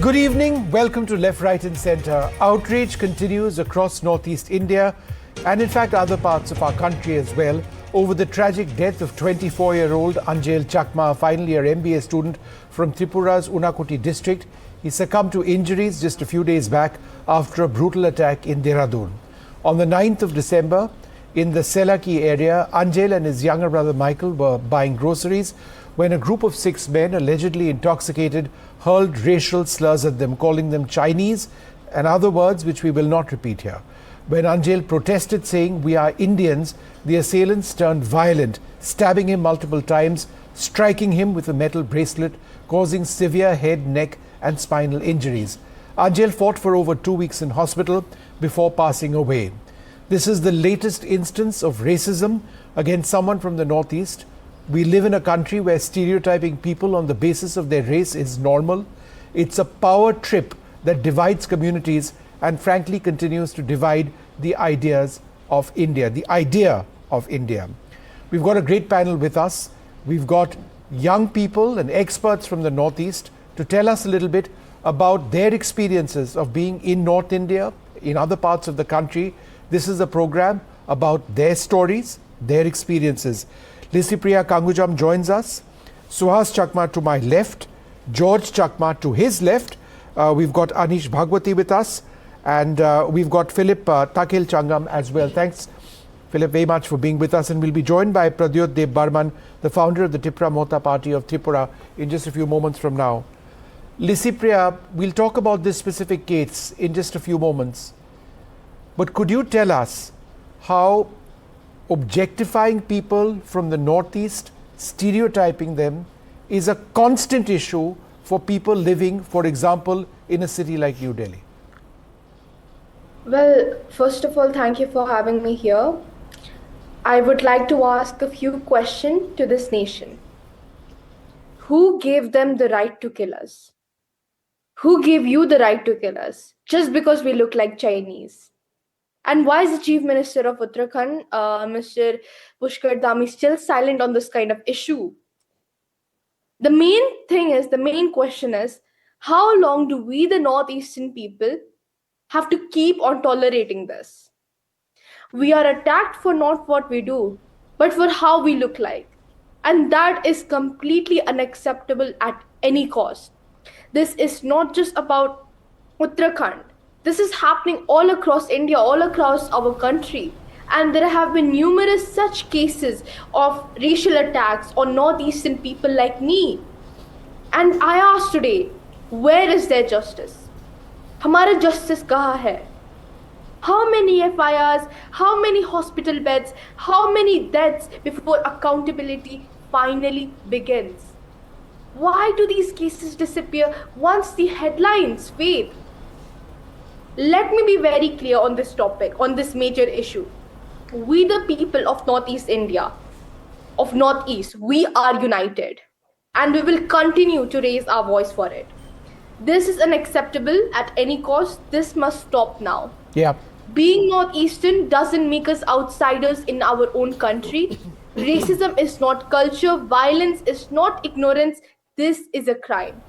Good evening. Welcome to Left, Right and Centre. Outrage continues across northeast India and in fact other parts of our country as well over the tragic death of 24-year-old Anjel Chakma, a final year MBA student from Tripura's Unakoti district. He succumbed to injuries just a few days back after a brutal attack in Dehradun. On the 9th of December, in the Selaki area, Anjel and his younger brother Michael were buying groceries when a group of 6 men, allegedly intoxicated, hurled racial slurs at them, calling them Chinese and other words which we will not repeat here. When Anjel protested saying, "We are Indians," the assailants turned violent, stabbing him multiple times, striking him with a metal bracelet, causing severe head, neck and spinal injuries. Anjel fought for over 2 weeks in hospital before passing away. This is the latest instance of racism against someone from the Northeast. We live in a country where stereotyping people on the basis of their race is normal. It's a power trip that divides communities and frankly continues to divide the ideas of India, the idea of India. We've got a great panel with us. We've got young people and experts from the Northeast to tell us a little bit about their experiences of being in North India, in other parts of the country. This is a program about their stories, their experiences. Lisipriya Kangujam joins us. Suhas Chakma to my left, George Chakma to his left. We've got Anish Bhagwati with us, and we've got Philip Takhil Changam as well. Thanks, Philip, very much for being with us. And we'll be joined by Pradyot Deb Barman, the founder of the Tripura Mohta Party of Tripura, in just a few moments from now. Lisipriya, we'll talk about this specific case in just a few moments. But could you tell us how objectifying people from the Northeast, stereotyping them, is a constant issue for people living, for example, in a city like New Delhi? Well, first of all, thank you for having me here. I would like to ask a few questions to this nation. Who gave them the right to kill us? Who gave you the right to kill us just because we look like Chinese? And why is the Chief Minister of Uttarakhand, Mr. Pushkar Dhami, still silent on this kind of issue? The main question is, how long do we, the Northeastern people, have to keep on tolerating this? We are attacked for not what we do, but for how we look like. And that is completely unacceptable at any cost. This is not just about Uttarakhand. This is happening all across India, all across our country. And there have been numerous such cases of racial attacks on Northeastern people like me. And I ask today, where is their justice? Hamara justice kaha hai? How many FIRs, how many hospital beds, how many deaths before accountability finally begins? Why do these cases disappear once the headlines fade? Let me be very clear on this topic, on this major issue. We, the people of Northeast India, of Northeast, we are united. And we will continue to raise our voice for it. This is unacceptable at any cost. This must stop now. Yeah. Being Northeastern doesn't make us outsiders in our own country. Racism is not culture. Violence is not ignorance. This is a crime.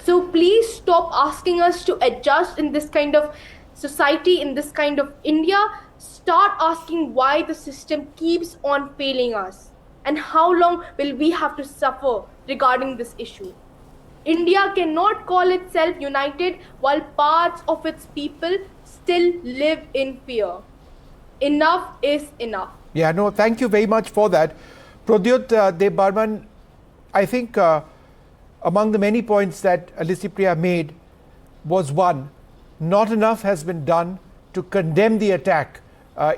So please stop asking us to adjust in this kind of society, in this kind of India. Start asking why the system keeps on failing us and how long will we have to suffer regarding this issue. India cannot call itself united while parts of its people still live in fear. Enough is enough. Yeah, no, thank you very much for that. Pradyot Deb Barman, I think among the many points that Lisipriya made was one, not enough has been done to condemn the attack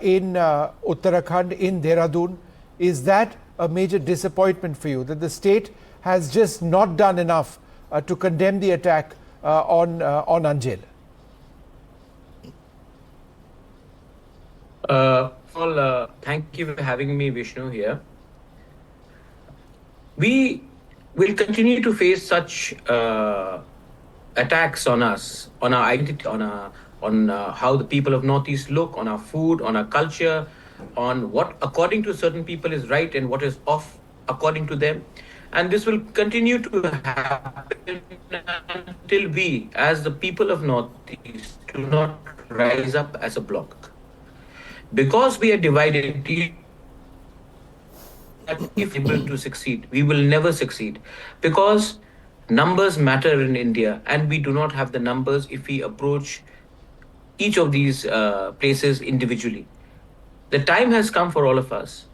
in Uttarakhand, in Dehradun. Is that a major disappointment for you, that the state has just not done enough to condemn the attack on Anjel? Thank you for having me, Vishnu, here. We will continue to face such attacks on us, on our identity, on how the people of Northeast look, on our food, on our culture, on what according to certain people is right and what is off according to them. And this will continue to happen until we, as the people of Northeast, do not rise up as a bloc. Because we are divided, if able to succeed, we will never succeed. Because numbers matter in India, and we do not have the numbers if we approach each of these places individually. The time has come for all of us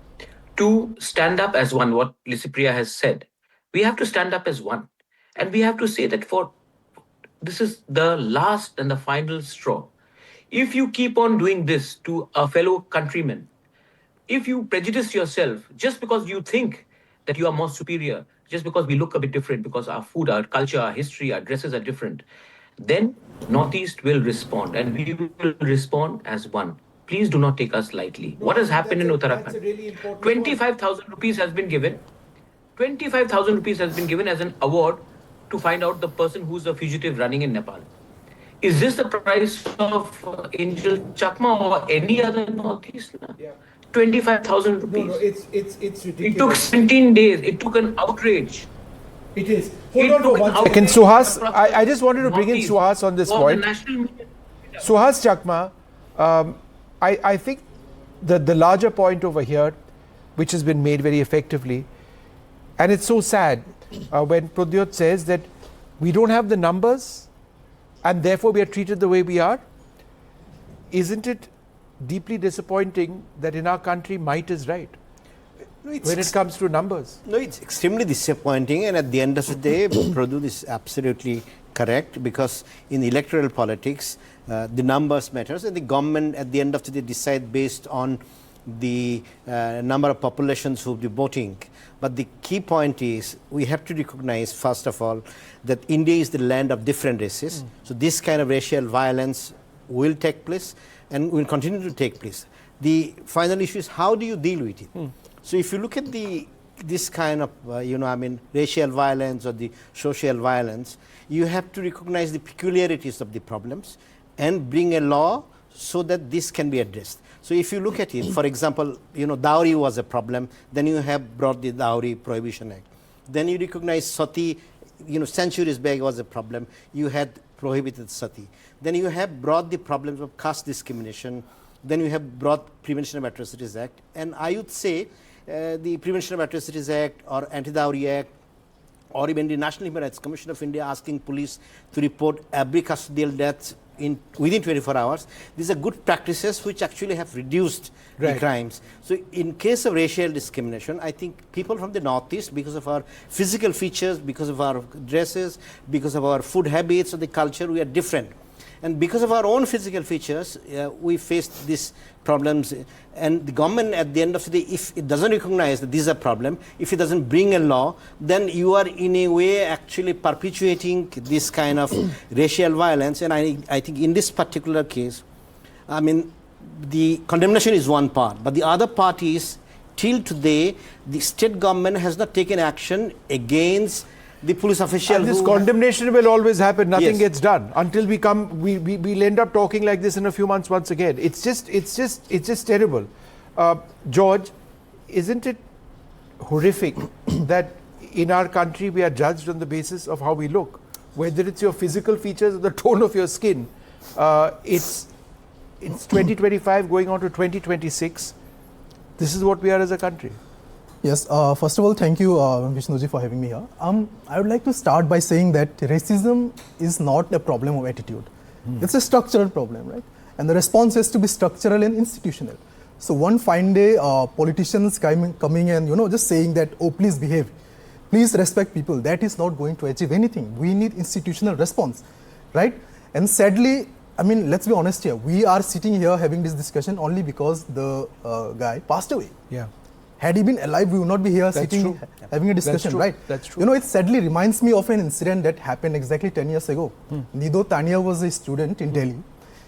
to stand up as one, what Lysipriya has said. We have to stand up as one. And we have to say that this is the last and the final straw. If you keep on doing this to a fellow countryman, if you prejudice yourself just because you think that you are more superior, just because we look a bit different, because our food, our culture, our history, our dresses are different, then Northeast will respond, and we will respond as one. Please do not take us lightly. What has happened in Uttarakhand? Really 25,000 rupees has been given. 25,000 rupees has been given as an award to find out the person who's a fugitive running in Nepal. Is this the price of Anjel Chakma or any other Northeast? Yeah. 25,000 rupees. No, it's ridiculous. It took 17 days. It took an outrage. It is. Hold on for 1 second. Suhas, I just wanted to bring in Suhas on this point. Suhas Chakma, I think the larger point over here, which has been made very effectively, and it's so sad when Pradyot says that we don't have the numbers and therefore we are treated the way we are. Isn't it deeply disappointing that in our country might is right when it comes to numbers? No, it's extremely disappointing, and at the end of the day, Pradyot is absolutely correct, because in electoral politics, the numbers matters, and the government at the end of the day decide based on the number of populations who will be voting. But the key point is we have to recognize, first of all, that India is the land of different races. So this kind of racial violence will take place and will continue to take place. The final issue is how do you deal with it? So if you look at this kind of racial violence or the social violence, you have to recognize the peculiarities of the problems and bring a law so that this can be addressed. So if you look at it, for example, dowry was a problem, then you have brought the Dowry Prohibition Act. Then you recognize sati, centuries back was a problem, you had prohibited sati. Then you have brought the problems of caste discrimination, then you have brought Prevention of Atrocities Act, and I would say the Prevention of Atrocities Act or Anti-Dowry Act, or even the National Human Rights Commission of India asking police to report every custodial death within 24 hours. These are good practices which actually have reduced the crimes. So in case of racial discrimination, I think people from the Northeast, because of our physical features, because of our dresses, because of our food habits or the culture, we are different. And because of our own physical features, we face these problems. And the government, at the end of the day, if it doesn't recognize that this is a problem, if it doesn't bring a law, then you are in a way actually perpetuating this kind of racial violence. And I think in this particular case, the condemnation is one part, but the other part is, till today, the state government has not taken action against the police official. And this condemnation will always happen. Nothing gets done until we'll end up talking like this in a few months once again. It's just terrible. George, isn't it horrific that in our country we are judged on the basis of how we look, whether it's your physical features or the tone of your skin? It's 2025 going on to 2026. This is what we are as a country. Yes, first of all, thank you, Vishnuji, for having me here. I would like to start by saying that racism is not a problem of attitude. It's a structural problem, right? And the response has to be structural and institutional. So one fine day, politicians coming and just saying that, oh, please behave, please respect people, that is not going to achieve anything. We need institutional response, right? And sadly, let's be honest here, we are sitting here having this discussion only because the guy passed away. Yeah. Had he been alive, we would not be here sitting having a discussion, right? That's true. It sadly reminds me of an incident that happened exactly 10 years ago. Nido Tania was a student in Delhi.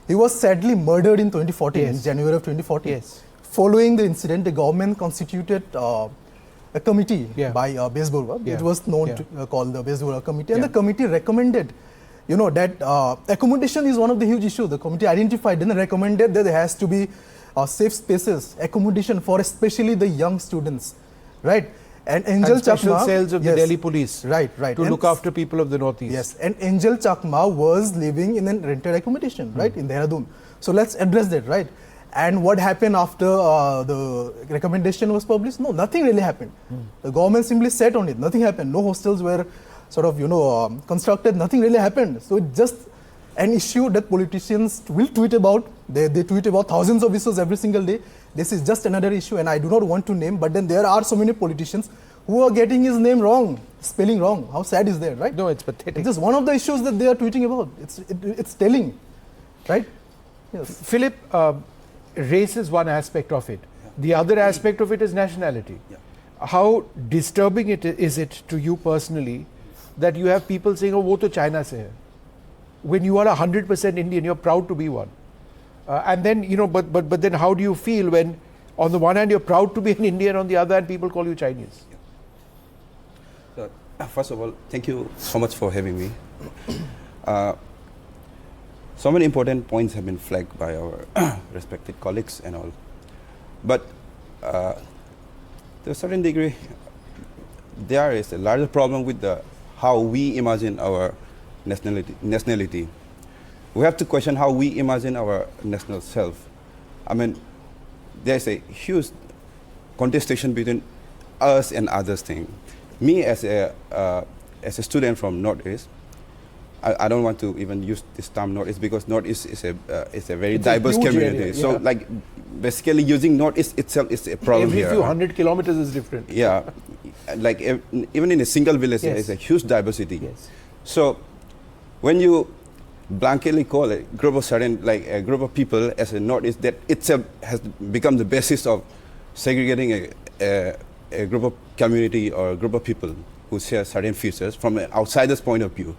He was sadly murdered in 2014, in January of 2014. Yes. Following the incident, the government constituted a committee by Bezborwa. It was known to called the Bezborwa Committee, and the committee recommended that accommodation is one of the huge issues. The committee identified and recommended that there has to be safe spaces, accommodation for especially the young students, right? And Anjel special Chakma, cells of the yes, Delhi police, right, to look after people of the northeast. Yes, and Anjel Chakma was living in a rented accommodation, right, in Dehradun. So let's address that, right? And what happened after the recommendation was published? No, nothing really happened. The government simply sat on it. Nothing happened. No hostels were sort of, constructed. Nothing really happened. So it's just an issue that politicians will tweet about. They tweet about thousands of issues every single day. This is just another issue, and I do not want to name, but then there are so many politicians who are getting his name wrong, spelling wrong. How sad is that, right? No, it's pathetic. It's just one of the issues that they are tweeting about. It's telling, right? Yes. Philip, race is one aspect of it. The other aspect of it is nationality. How disturbing is it to you personally that you have people saying, "Oh, wo to China se hai," when you are 100% Indian, you're proud to be one. And then, but then how do you feel when on the one hand you're proud to be an Indian, on the other hand people call you Chinese? So, first of all, thank you so much for having me. So many important points have been flagged by our respected colleagues and all. But to a certain degree, there is a larger problem with how we imagine our nationality. We have to question how we imagine our national self. I mean, there's a huge contestation between us and others thing. Me as a student from Northeast, I don't want to even use this term Northeast because Northeast is a very diverse community. Area, so like basically using Northeast itself is a problem Every here. few 100 kilometers is different. Yeah, like even in a single village, Yes. there is a huge diversity. Yes. So when you blanketly call a group of a group of people as a Northeast, that itself has become the basis of segregating a group of community or a group of people who share certain features from an outsider's point of view.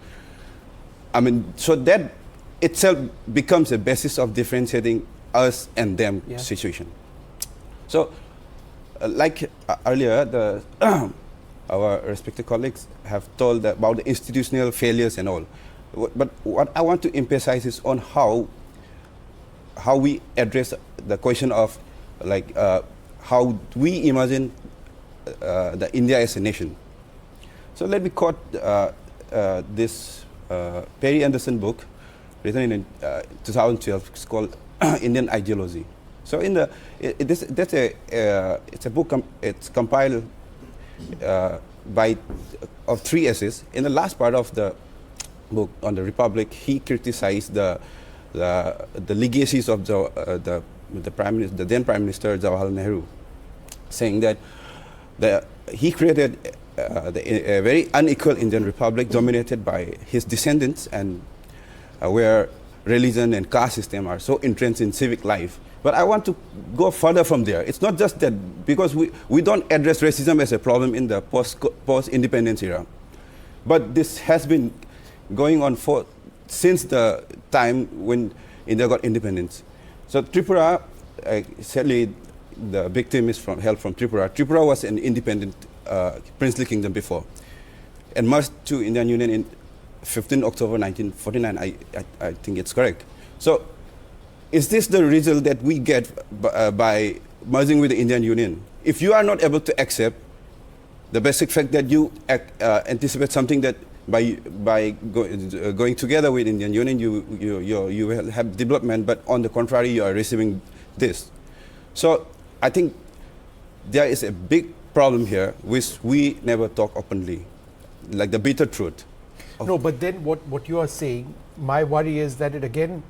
I mean, so that itself becomes a basis of differentiating us and them situation. So, like earlier, our respected colleagues have told about the institutional failures and all. But what I want to emphasize is on how we address the question of how we imagine the India as a nation. So let me quote this Perry Anderson book written in 2012. It's called Indian Ideology. So it's a book. It's compiled of 3 essays. In the last part of the book on the Republic, he criticized the legacies of the then Prime Minister Jawaharlal Nehru, saying that he created a very unequal Indian Republic dominated by his descendants, and where religion and caste system are so entrenched in civic life. But I want to go further from there. It's not just that, because we don't address racism as a problem in the post-independence era, but this has been going on since the time when India got independence. So Tripura, sadly, the victim is hailed from Tripura. Tripura was an independent princely kingdom before, and merged to Indian Union in 15 October 1949. I think it's correct. So, is this the result that we get by merging with the Indian Union? If you are not able to accept the basic fact that you anticipate something that by going together with Indian Union, you will have development, but on the contrary, you are receiving this. So I think there is a big problem here, which we never talk openly, like the bitter truth. No, but then what you are saying, my worry is that it again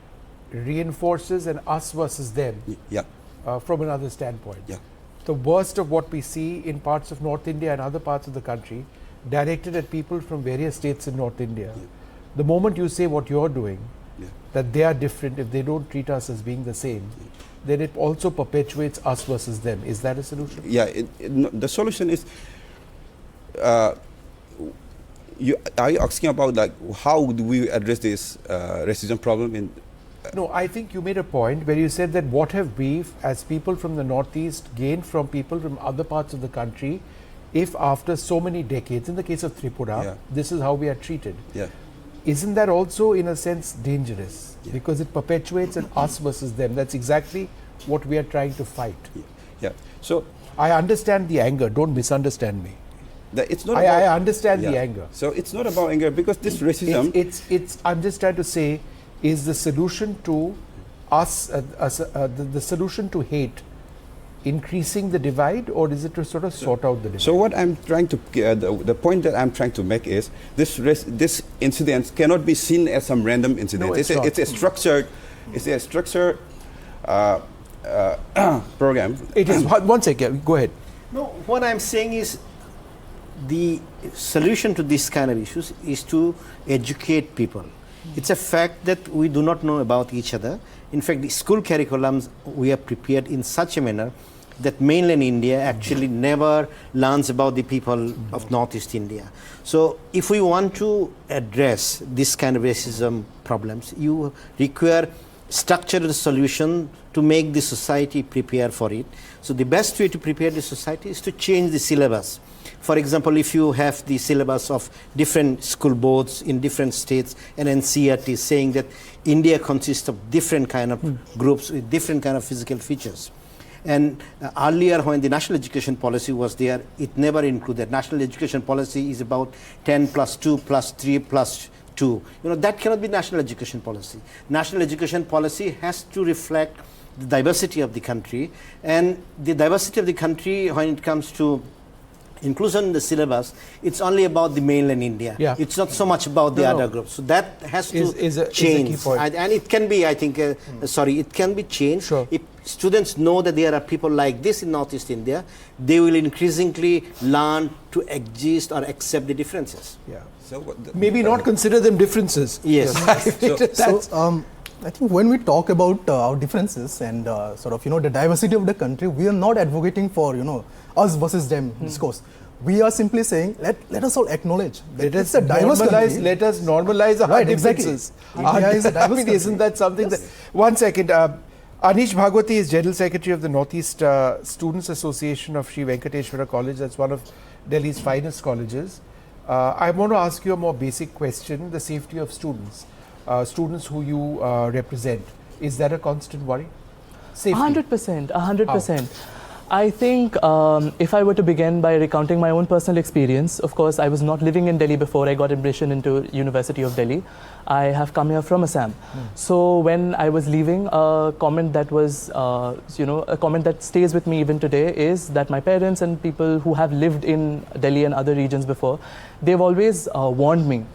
reinforces an us versus them from another standpoint. Yeah. The worst of what we see in parts of North India and other parts of the country, directed at people from various states in North India. Yeah. The moment you say what you're doing, that they are different, if they don't treat us as being the same, then it also perpetuates us versus them. Is that a solution? Yeah, the solution is, are you asking about how do we address this racism problem? No, I think you made a point where you said that what have we as people from the Northeast gained from people from other parts of the country if after so many decades, in the case of Tripura, this is how we are treated. Yeah. Isn't that also in a sense dangerous? Because it perpetuates an us versus them. That's exactly what we are trying to fight. Yeah. So I understand the anger, don't misunderstand me. It's not. I understand the anger. So it's not about anger because this racism. It's. I'm just trying to say, is the solution to the solution to hate increasing the divide, or is it to sort of sort out the divide? So what I'm trying to, the point that I'm trying to make is this incident cannot be seen as some random incident. No, it's a structured, program. It is. One second, go ahead. No, what I'm saying is the solution to this kind of issues is to educate people. It's a fact that we do not know about each other. In fact, the school curriculums we are prepared in such a manner that mainland India actually never learns about the people of Northeast India. So if we want to address this kind of racism problems, you require structured solution to make the society prepare for it. So the best way to prepare the society is to change the syllabus. For example, if you have the syllabus of different school boards in different states and NCERT saying that India consists of different kind of groups with different kind of physical features. And earlier when the national education policy was there, it never included. National education policy is about 10 plus 2 plus 3 plus 2. That cannot be national education policy. National education policy has to reflect the diversity of the country, and the diversity of the country when it comes to inclusion in the syllabus, it's only about the mainland India. Yeah. It's not so much about the other groups. So that has to change. Is a key point. And it can be, I think, it can be changed. Sure. If students know that there are people like this in Northeast India, they will increasingly learn to exist or accept the differences. Yeah. So Maybe not consider them differences. Yes. I think when we talk about our differences and the diversity of the country, we are not advocating for us versus them discourse. We are simply saying let us all acknowledge that it's a diverse country. Let us normalize our differences. India is a diverse country. Isn't that something that? One second. Anish Bhagwati is General Secretary of the Northeast Students Association of Sri Venkateshwara College. That's one of Delhi's finest colleges. I want to ask you a more basic question: the safety of students. Students who you represent, is that a constant worry? Safety. 100%, 100%. I think if I were to begin by recounting my own personal experience, of course, I was not living in Delhi before I got admission into University of Delhi. I have come here from Assam. So when I was leaving, a comment that was, a comment that stays with me even today is that my parents and people who have lived in Delhi and other regions before, they've always warned me,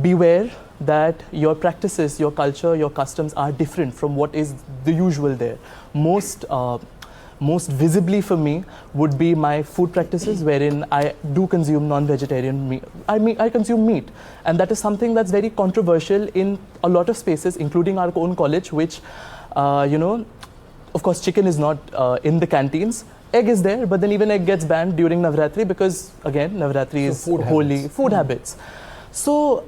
beware that your practices, your culture, your customs are different from what is the usual there. Most visibly for me would be my food practices, wherein I do consume non-vegetarian meat. I consume meat, and that is something that's very controversial in a lot of spaces, including our own college, which, of course, chicken is not in the canteens. Egg is there, but then even egg gets banned during Navratri because, again, Navratri is holy food habits. So,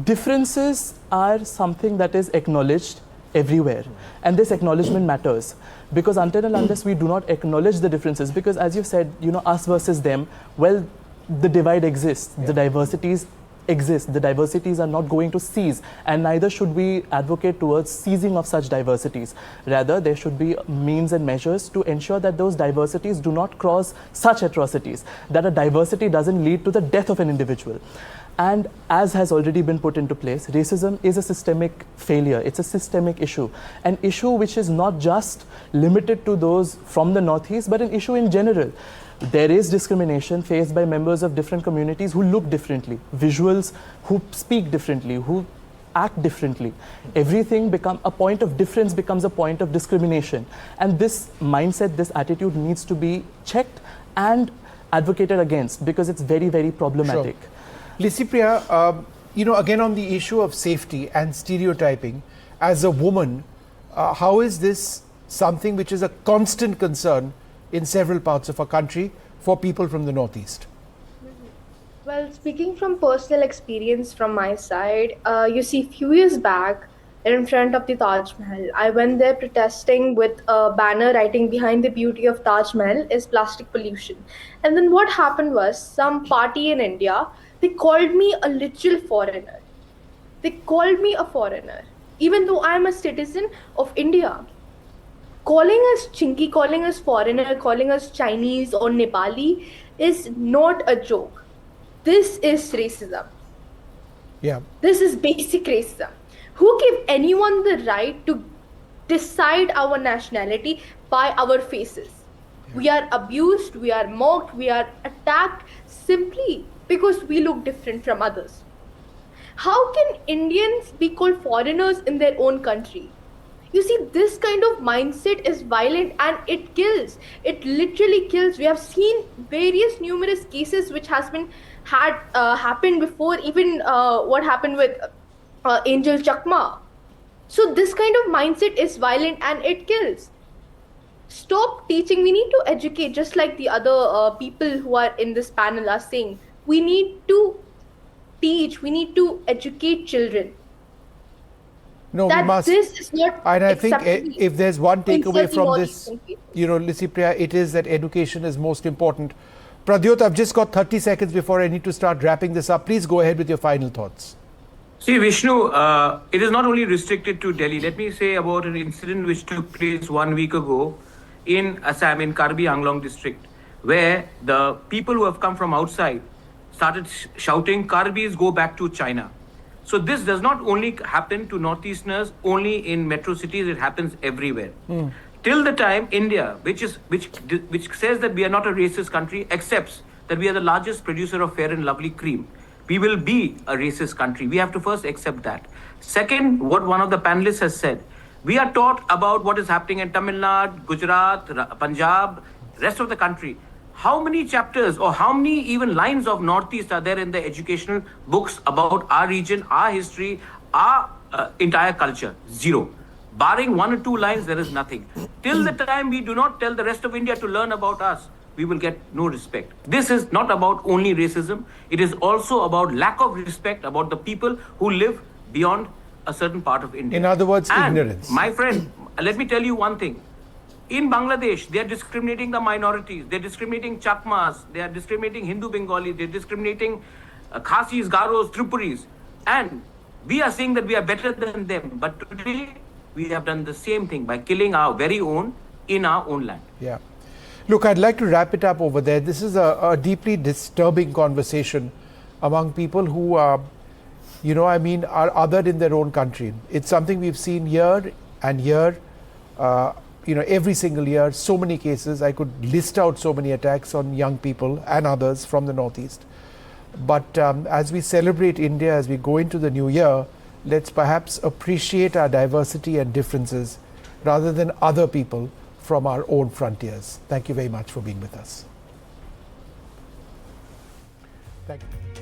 differences are something that is acknowledged everywhere, and this acknowledgement matters, because until and unless we do not acknowledge the differences, because as you said, us versus them, well, the divide exists, the diversities exist, the diversities are not going to cease, and neither should we advocate towards seizing of such diversities. Rather, there should be means and measures to ensure that those diversities do not cause such atrocities, that a diversity doesn't lead to the death of an individual. And as has already been put into place, racism is a systemic failure. It's a systemic issue. An issue which is not just limited to those from the Northeast, but an issue in general. There is discrimination faced by members of different communities who look differently, visuals who speak differently, who act differently. Everything a point of difference becomes a point of discrimination. And this mindset, this attitude needs to be checked and advocated against, because it's very, very problematic. Sure. Lisipriya, again on the issue of safety and stereotyping, as a woman, how is this something which is a constant concern in several parts of our country for people from the Northeast? Well, speaking from personal experience from my side, you see, few years back, in front of the Taj Mahal, I went there protesting with a banner writing behind the beauty of Taj Mahal is plastic pollution. And then what happened was, some party in India, they called me a literal foreigner. They called me a foreigner, even though I'm a citizen of India. Calling us chinky, calling us foreigner, calling us Chinese or Nepali, is not a joke. This is racism. Yeah. This is basic racism. Who gave anyone the right to decide our nationality by our faces? We are abused, we are mocked, we are attacked simply because we look different from others. How can Indians be called foreigners in their own country? You see, this kind of mindset is violent and it kills. It literally kills. We have seen various numerous cases which has been happened before, even what happened with Anjel Chakma. So this kind of mindset is violent and it kills. Stop teaching. We need to educate, just like the other people who are in this panel are saying. We need to teach. We need to educate children. No, That we must. this is not And I think acceptable. if there's one takeaway Insulting all from these this, countries. Lysipriya, it is that education is most important. Pradyot, I've just got 30 seconds before I need to start wrapping this up. Please go ahead with your final thoughts. See, Vishnu, it is not only restricted to Delhi. Let me say about an incident which took place 1 week ago in Assam, in Karbi Anglong district, where the people who have come from outside started shouting, Karbis, go back to China. So this does not only happen to Northeasterners, only in metro cities, it happens everywhere. Till the time India, which says that we are not a racist country, accepts that we are the largest producer of fair and lovely cream, we will be a racist country. We have to first accept that. Second, what one of the panelists has said, we are taught about what is happening in Tamil Nadu, Gujarat, Punjab, rest of the country. How many chapters or how many even lines of Northeast are there in the educational books about our region, our history, our entire culture? Zero. Barring 1 or 2 lines, there is nothing. Till the time we do not tell the rest of India to learn about us, we will get no respect. This is not about only racism. It is also about lack of respect about the people who live beyond a certain part of India. In other words, And ignorance. my friend, let me tell you one thing. In Bangladesh, they are discriminating the minorities. They're discriminating Chakmas. They are discriminating Hindu Bengali. They're discriminating Khasis, Garos, Tripuris. And we are saying that we are better than them. But today, we have done the same thing by killing our very own in our own land. Yeah. Look, I'd like to wrap it up over there. This is a deeply disturbing conversation among people who, are othered in their own country. It's something we've seen year and year, every single year, so many cases. I could list out so many attacks on young people and others from the Northeast. But as we celebrate India, as we go into the new year, let's perhaps appreciate our diversity and differences rather than other people from our own frontiers. Thank you very much for being with us. Thank you.